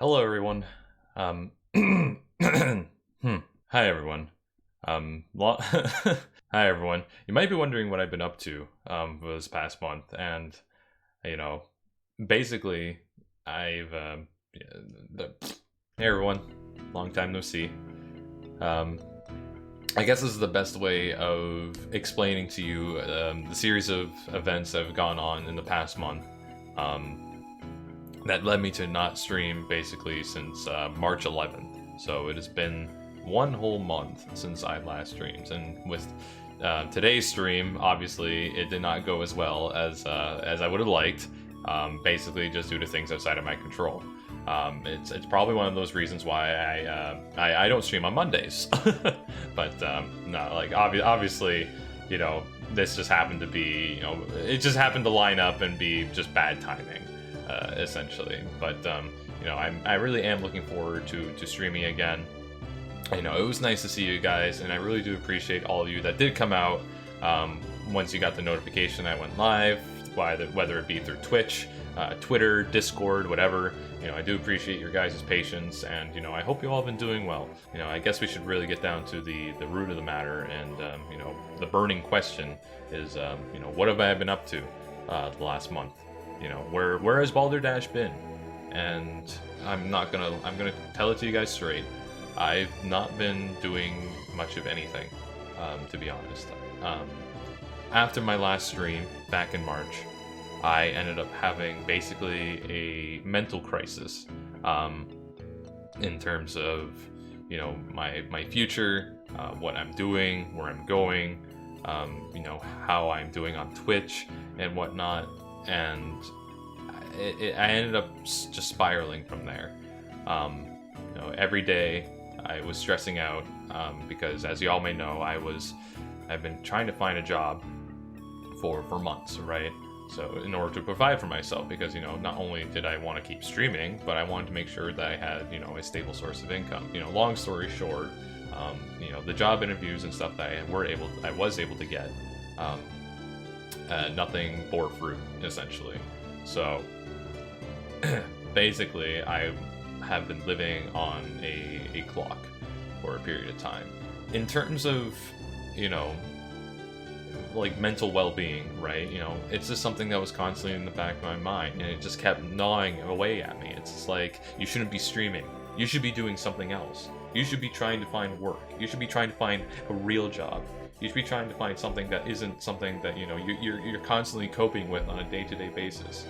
Hello, everyone. Um, Hi, everyone. Hi, everyone. You might be wondering what I've been up to for this past month, and you know, basically, I've yeah, hey, everyone. Long time no see. Um, I guess this is the best way of explaining to you the series of events that have gone on in the past month. Um, that led me to not stream basically since March 11th. So it has been one whole month since I last streamed, and with today's stream, obviously it did not go as well as I would have liked. Basically, just due to things outside of my control. It's probably one of those reasons why I don't stream on Mondays. But no, like obviously, this just happened to be it just happened to line up and be just bad timing. Essentially. But I really am looking forward to streaming again. It was nice to see you guys, and I really do appreciate all of you that did come out once you got the notification I went live, whether it be through Twitch, Twitter, Discord, whatever. I do appreciate your guys' patience, and I hope you all have been doing well. I guess we should really get down to the root of the matter, and the burning question is what have I been up to the last month? Where has Bhaldurdash been? And I'm gonna tell it to you guys straight. I've not been doing much of anything, to be honest. After my last stream back in March, I ended up having basically a mental crisis, in terms of my future, what I'm doing, where I'm going, how I'm doing on Twitch and whatnot. And I ended up just spiraling from there. Every day I was stressing out because, as you all may know, I've been trying to find a job for months, right? So in order to provide for myself, because not only did I want to keep streaming, but I wanted to make sure that I had a stable source of income. Long story short, the job interviews and stuff that I was able to get. Nothing bore fruit, essentially. So basically, I have been living on a clock for a period of time. In terms of, like mental well-being, right? It's just something that was constantly in the back of my mind, and it just kept gnawing away at me. It's just like, you shouldn't be streaming. You should be doing something else. You should be trying to find work. You should be trying to find a real job. You should be trying to find something that isn't something that you're constantly coping with on a day-to-day basis.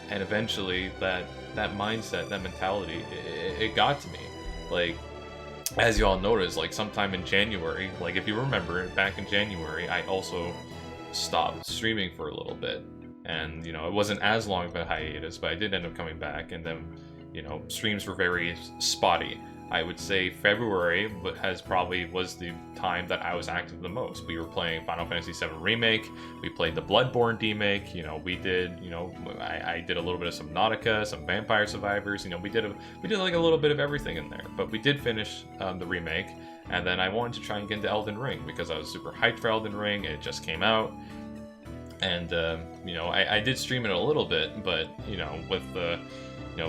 And eventually, that mindset, that mentality, it got to me. Like, as you all noticed, like sometime in January, like if you remember, back in January, I also stopped streaming for a little bit. And it wasn't as long of a hiatus, but I did end up coming back. And then streams were very spotty. I would say February was the time that I was active the most. We were playing Final Fantasy VII Remake. We played the Bloodborne remake. We did. I did a little bit of Subnautica, some Vampire Survivors. We did like a little bit of everything in there. But we did finish the remake, and then I wanted to try and get into Elden Ring because I was super hyped for Elden Ring. It just came out, and I did stream it a little bit, but with the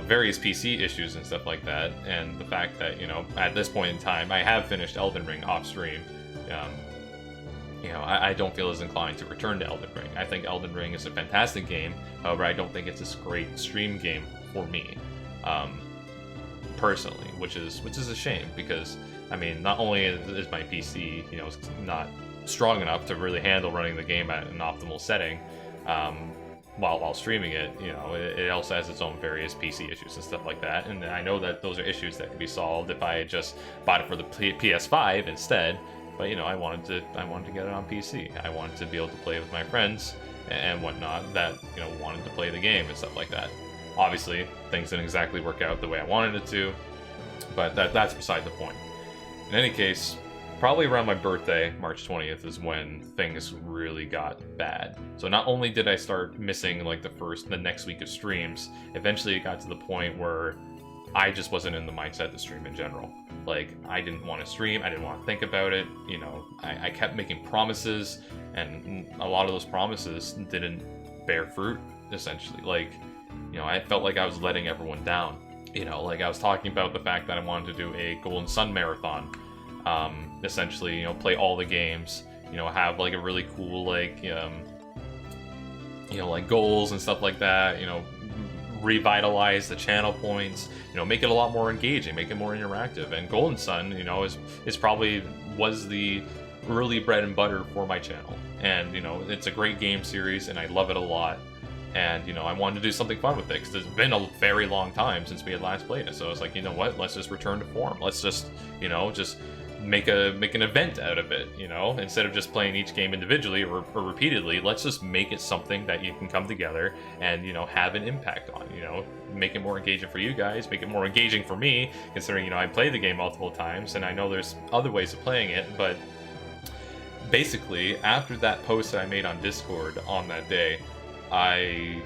various PC issues and stuff like that, and the fact that at this point in time I have finished Elden Ring off stream, I don't feel as inclined to return to Elden Ring. I think Elden Ring is a fantastic game. However, I don't think it's a great stream game for me, personally, which is a shame, because not only is my PC not strong enough to really handle running the game at an optimal setting, while streaming it, it also has its own various PC issues and stuff like that. And I know that those are issues that can be solved if I had just bought it for the PS5 instead. But I wanted to get it on PC. I wanted to be able to play with my friends and whatnot that wanted to play the game and stuff like that. Obviously, things didn't exactly work out the way I wanted it to, but that's beside the point. In any case, probably around my birthday, March 20th, is when things really got bad. So not only did I start missing like the next week of streams, eventually it got to the point where I just wasn't in the mindset to stream in general. Like, I didn't want to stream, I didn't want to think about it, I kept making promises, and a lot of those promises didn't bear fruit, essentially. Like, I felt like I was letting everyone down. you know, like I was talking about the fact that I wanted to do a Golden Sun marathon. Essentially, you know, play all the games, you know, have like a really cool, like, you know, like goals and stuff like that, you know, revitalize the channel points, you know, make it a lot more engaging, make it more interactive. And Golden Sun, you know, is probably was the early bread and butter for my channel. And, you know, it's a great game series and I love it a lot. And, you know, I wanted to do something fun with it because it's been a very long time since we had last played it. So I was like, you know what, let's just return to form. Let's just, you know, just make an event out of it, you know, instead of just playing each game individually or repeatedly. Let's just make it something that you can come together and, you know, have an impact on, you know, make it more engaging for you guys, make it more engaging for me, considering, you know, I played the game multiple times and I know there's other ways of playing it. But basically, after that post that I made on Discord on that day, I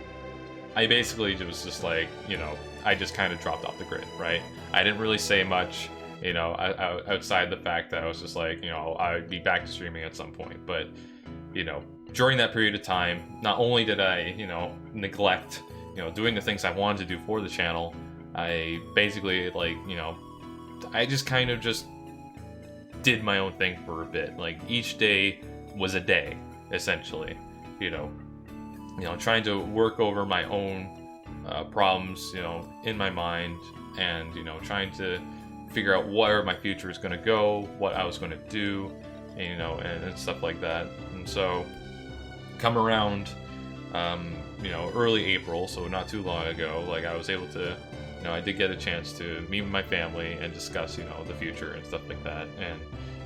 basically was just like, you know, I just kind of dropped off the grid, right? I didn't really say much, you know, outside the fact that I was just like, you know, I'd be back to streaming at some point. But, you know, during that period of time, not only did I, you know, neglect, you know, doing the things I wanted to do for the channel, I basically, like, you know, I just kind of just did my own thing for a bit. Like, each day was a day, essentially, you know, trying to work over my own problems, you know, in my mind, and, you know, trying to figure out where my future is going to go, what I was going to do, and, you know, and stuff like that. And so, come around, you know, early April, so not too long ago, like, I was able to, you know, I did get a chance to meet with my family and discuss, you know, the future and stuff like that. And,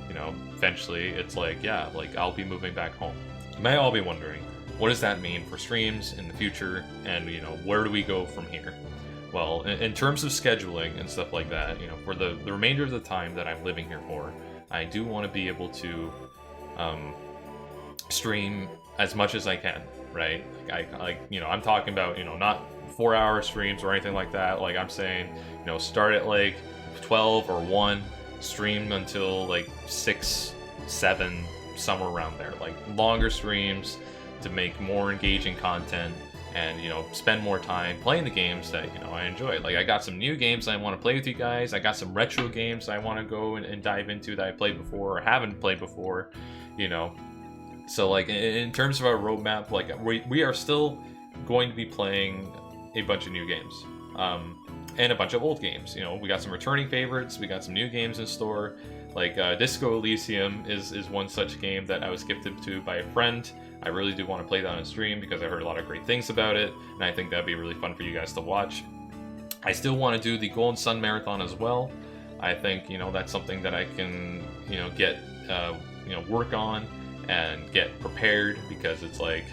you know, eventually it's like, yeah, like, I'll be moving back home. You might all be wondering, what does that mean for streams in the future, and, you know, where do we go from here? Well, in terms of scheduling and stuff like that, you know, for the remainder of the time that I'm living here for, I do want to be able to stream as much as I can, right? Like, you know, I'm talking about, you know, not 4-hour streams or anything like that. Like, I'm saying, you know, start at like 12 or 1, stream until like 6, 7, somewhere around there. Like, longer streams to make more engaging content, and, you know, spend more time playing the games that, you know, I enjoy. Like, I got some new games I want to play with you guys. I got some retro games I want to go and dive into that I played before or haven't played before, you know. So, like, in terms of our roadmap, like, we are still going to be playing a bunch of new games, and a bunch of old games. You know, we got some returning favorites, we got some new games in store. Like, Disco Elysium is one such game that I was gifted to by a friend. I really do want to play that on stream because I heard a lot of great things about it, and I think that'd be really fun for you guys to watch. I still want to do the Golden Sun Marathon as well. I think, you know, that's something that I can, you know, get, you know, work on and get prepared, because it's like,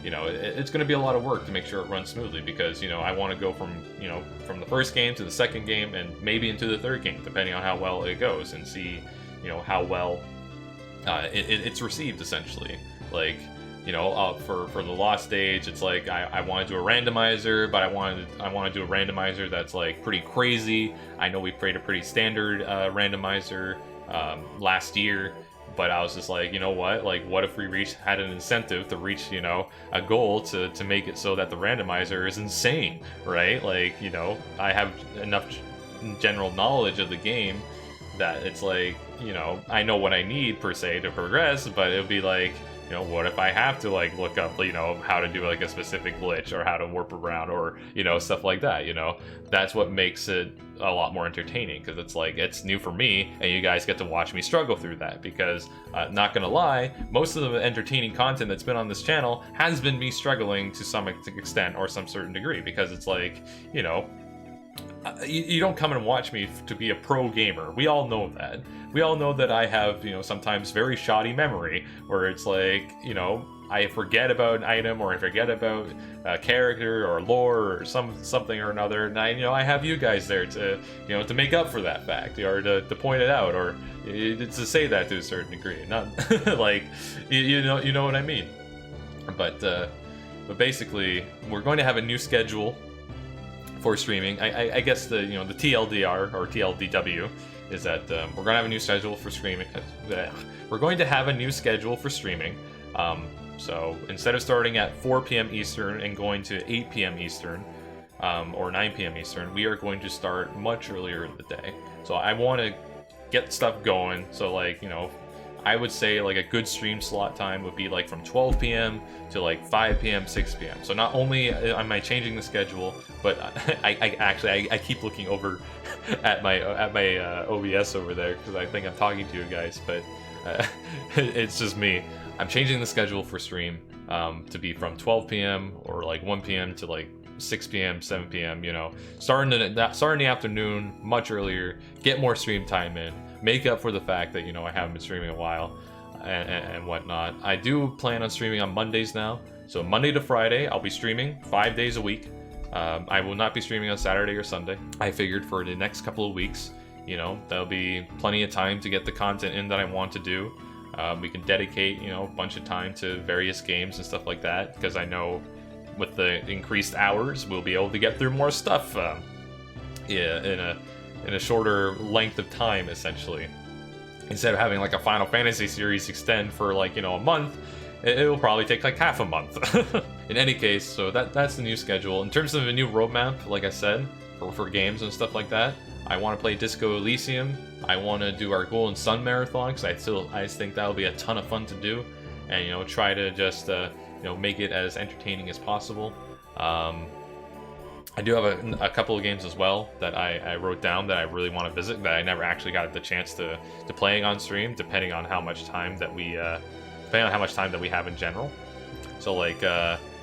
you know, it's going to be a lot of work to make sure it runs smoothly, because, you know, I want to go from, you know, from the first game to the second game and maybe into the third game, depending on how well it goes, and see, you know, how well it's received, essentially. Like, you know, for the Lost Stage, it's like I want to do a randomizer, but I want to do a randomizer that's like pretty crazy. I know we played a pretty standard randomizer last year, but I was just like, you know what? Like, what if we had an incentive to reach, you know, a goal to make it so that the randomizer is insane, right? Like, you know, I have enough general knowledge of the game that it's like, you know, I know what I need per se to progress, but it would be like, you know, what if I have to, like, look up, you know, how to do, like, a specific glitch, or how to warp around, or, you know, stuff like that, you know? That's what makes it a lot more entertaining, because it's like, it's new for me, and you guys get to watch me struggle through that, because, not gonna lie, most of the entertaining content that's been on this channel has been me struggling to some extent, or some certain degree, because it's like, you know, you don't come and watch me to be a pro gamer. We all know that. We all know that I have, you know, sometimes very shoddy memory, where it's like, you know, I forget about an item, or I forget about a character or lore or something or another, and I have you guys there to, you know, to make up for that fact, or to point it out, or to say that to a certain degree. Not like, you know what I mean. But basically, we're going to have a new schedule for streaming. I guess the TLDR or TLDW is that we're gonna have a new schedule for streaming. We're going to have a new schedule for streaming. So instead of starting at 4 p.m. Eastern and going to 8 p.m. Eastern, or 9 p.m. Eastern, we are going to start much earlier in the day. So I want to get stuff going. So like, you know, I would say like a good stream slot time would be like from 12 p.m. to like 5 p.m., 6 p.m. So not only am I changing the schedule, but I keep looking over at my OBS over there because I think I'm talking to you guys, but it's just me. I'm changing the schedule for stream to be from 12 p.m. or like 1 p.m. to like 6 p.m., 7 p.m. You know, starting in the afternoon, much earlier, get more stream time in. Make up for the fact that, you know, I haven't been streaming a while and whatnot. I do plan on streaming on Mondays now. So Monday to Friday, I'll be streaming 5 days a week. I will not be streaming on Saturday or Sunday. I figured for the next couple of weeks, you know, there'll be plenty of time to get the content in that I want to do. We can dedicate, you know, a bunch of time to various games and stuff like that, because I know with the increased hours, we'll be able to get through more stuff in a shorter length of time, essentially. Instead of having like a Final Fantasy series extend for like, you know, a month, it'll probably take like half a month. In any case, so that's the new schedule. In terms of a new roadmap, like I said, for games and stuff like that, I want to play Disco Elysium. I want to do our Golden Sun Marathon, because I just think that'll be a ton of fun to do. And, you know, try to just, you know, make it as entertaining as possible. I do have a couple of games as well that I wrote down that I really want to visit, that I never actually got the chance to playing on stream, depending on how much time that we have in general. So like,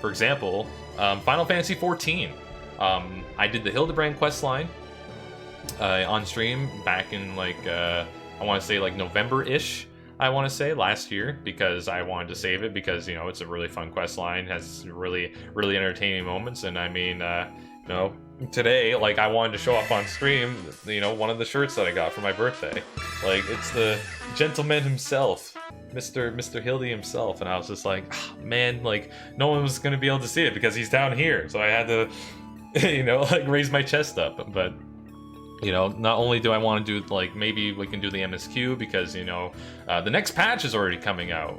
for example, Final Fantasy XIV. I did the Hildebrand questline on stream back in like, I want to say like November-ish, I want to say, last year, because I wanted to save it because, you know, it's a really fun questline, has really, really entertaining moments, and I mean, you know, today, like, I wanted to show up on stream, you know, one of the shirts that I got for my birthday. Like, it's the gentleman himself, Mr. Hildy himself, and I was just like, oh, man, like, no one was gonna be able to see it because he's down here, so I had to, you know, like, raise my chest up. But, you know, not only do I want to do, like, maybe we can do the MSQ because, you know, the next patch is already coming out,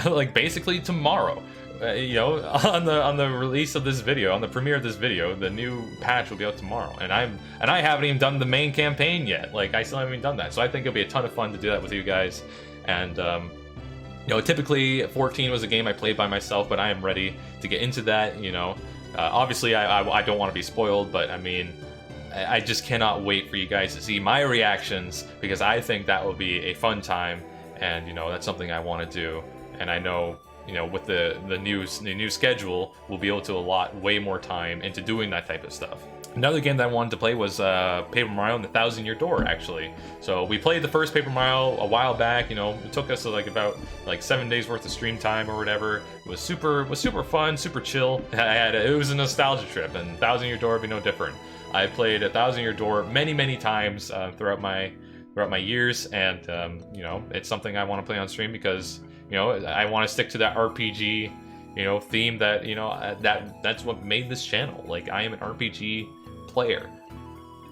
like, basically tomorrow. You know, on the release of this video, on the premiere of this video, the new patch will be out tomorrow, and I haven't even done the main campaign yet. Like, I still haven't even done that, so I think it'll be a ton of fun to do that with you guys. And you know, typically 14 was a game I played by myself, but I am ready to get into that. You know, obviously I don't want to be spoiled, but I mean, I just cannot wait for you guys to see my reactions, because I think that will be a fun time, and you know, that's something I want to do, and I know, you know, with the new schedule, we'll be able to allot way more time into doing that type of stuff. Another game that I wanted to play was Paper Mario and the 1,000-Year Door, actually. So we played the first Paper Mario a while back. You know, it took us like about 7 days worth of stream time or whatever. It was super fun, super chill. It was a nostalgia trip, and 1,000-Year Door would be no different. I played 1,000-Year Door many times throughout my years, and you know, it's something I want to play on stream because, you know, I want to stick to that RPG, you know, theme that, you know, that's what made this channel. Like, I am an RPG player,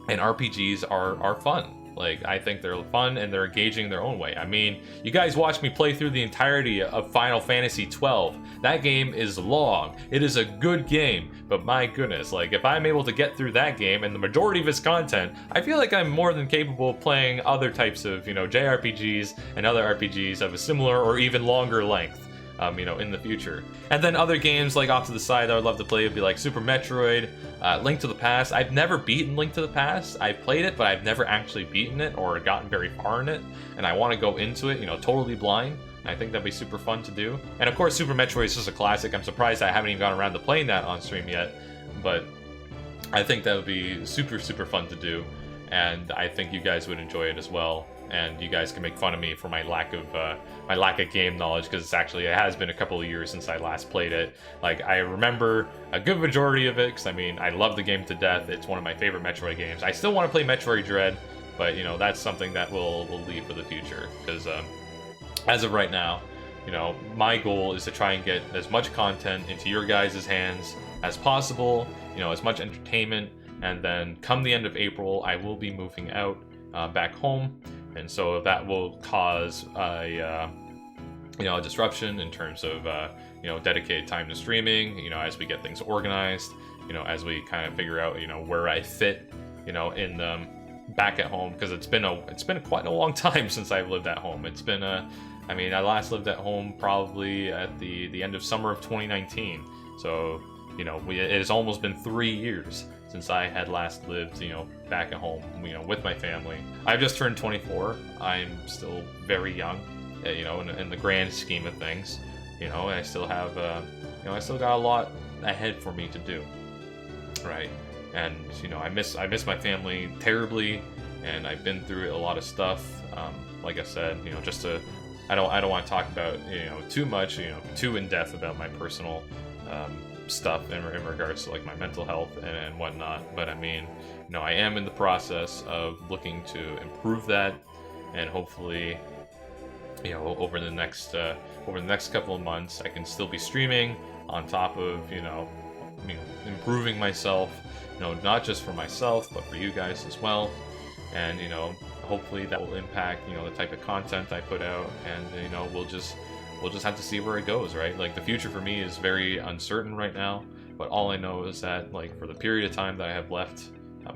and RPGs are fun. Like, I think they're fun and they're engaging in their own way. I mean, you guys watched me play through the entirety of Final Fantasy XII. That game is long. It is a good game, but my goodness, like, if I'm able to get through that game and the majority of its content, I feel like I'm more than capable of playing other types of, you know, JRPGs and other RPGs of a similar or even longer length. You know, in the future. And then other games like off to the side that I would love to play would be like Super Metroid, Link to the Past. I've never beaten Link to the Past. I've played it, but I've never actually beaten it or gotten very far in it. And I want to go into it, you know, totally blind. I think that'd be super fun to do. And of course, Super Metroid is just a classic. I'm surprised I haven't even gotten around to playing that on stream yet. But I think that would be super fun to do. And I think you guys would enjoy it as well. And you guys can make fun of me for my lack of game knowledge, because it has been a couple of years since I last played it. Like, I remember a good majority of it, because I mean, I love the game to death. It's one of my favorite Metroid games. I still want to play Metroid Dread, but you know, that's something that we'll leave for the future, because as of right now, you know, my goal is to try and get as much content into your guys' hands as possible, you know, as much entertainment, and then come the end of April, I will be moving out back home. And so that will cause a disruption in terms of, you know, dedicated time to streaming, you know, as we get things organized. you know, as we kind of figure out, you know, where I fit, you know, in back at home, because it's been quite a long time since I've lived at home. It's been I mean, I last lived at home probably at the end of summer of 2019. So, you know, it has almost been 3 years since I had last lived, you know, back at home, you know, with my family. I've just turned 24. I'm still very young, you know, in the grand scheme of things. You know, and I still have, you know, I still got a lot ahead for me to do, right? And you know, I miss my family terribly, and I've been through a lot of stuff. Like I said, you know, I don't want to talk about, you know, too much, you know, too in depth about my personal stuff in regards to like my mental health and whatnot. But I mean, you know, I am in the process of looking to improve that, and hopefully, you know, over the next couple of months, I can still be streaming on top of, you know, improving myself, you know, not just for myself but for you guys as well. And you know, hopefully that will impact, you know, the type of content I put out, and you know, we'll just have to see where it goes, right? Like, the future for me is very uncertain right now, but all I know is that, like, for the period of time that I have left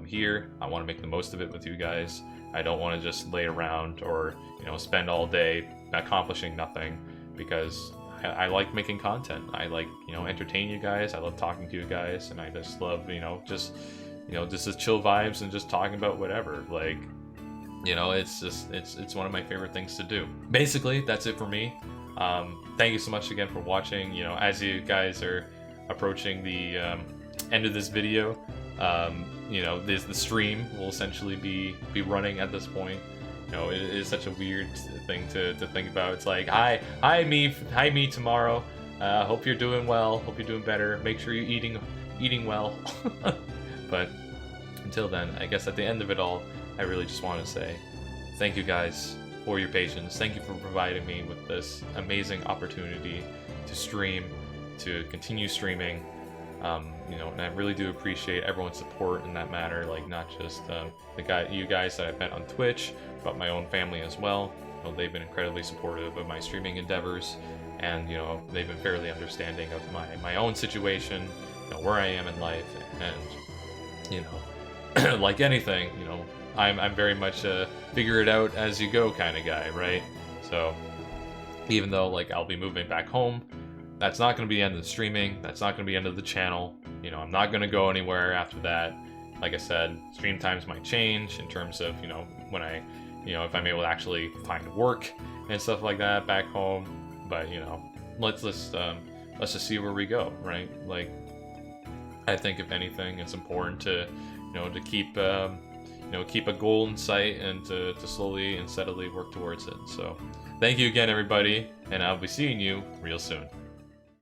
here, I want to make the most of it with you guys. I don't want to just lay around or, you know, spend all day accomplishing nothing, because I like making content. I like, you know, entertain you guys. I love talking to you guys, and I just love, you know, just chill vibes and just talking about whatever. Like, you know, it's one of my favorite things to do. Basically, that's it for me. Thank you so much again for watching. You know, as you guys are approaching the end of this video, you know, the stream will essentially be running at this point. You know, it is such a weird thing to think about. It's like, hi me tomorrow. Hope you're doing well. Hope you're doing better. Make sure you're eating well. But until then, I guess at the end of it all, I really just want to say thank you guys for your patience. Thank you for providing me with this amazing opportunity to stream, to continue streaming. You know, and I really do appreciate everyone's support in that matter. Like, not just you guys that I've met on Twitch, but my own family as well. You know, they've been incredibly supportive of my streaming endeavors, and you know, they've been fairly understanding of my own situation, you know, where I am in life, and you know, like anything, you know, I'm very much a figure it out as you go kind of guy, right? So even though, like, I'll be moving back home, that's not going to be the end of the streaming. That's not going to be the end of the channel. You know, I'm not going to go anywhere after that. Like I said, stream times might change in terms of, you know, when you know, if I'm able to actually find work and stuff like that back home. But you know, let's just see where we go, right? Like, I think if anything, it's important to, you know, to keep you know, keep a goal in sight, and to slowly and steadily work towards it. So thank you again, everybody, and I'll be seeing you real soon.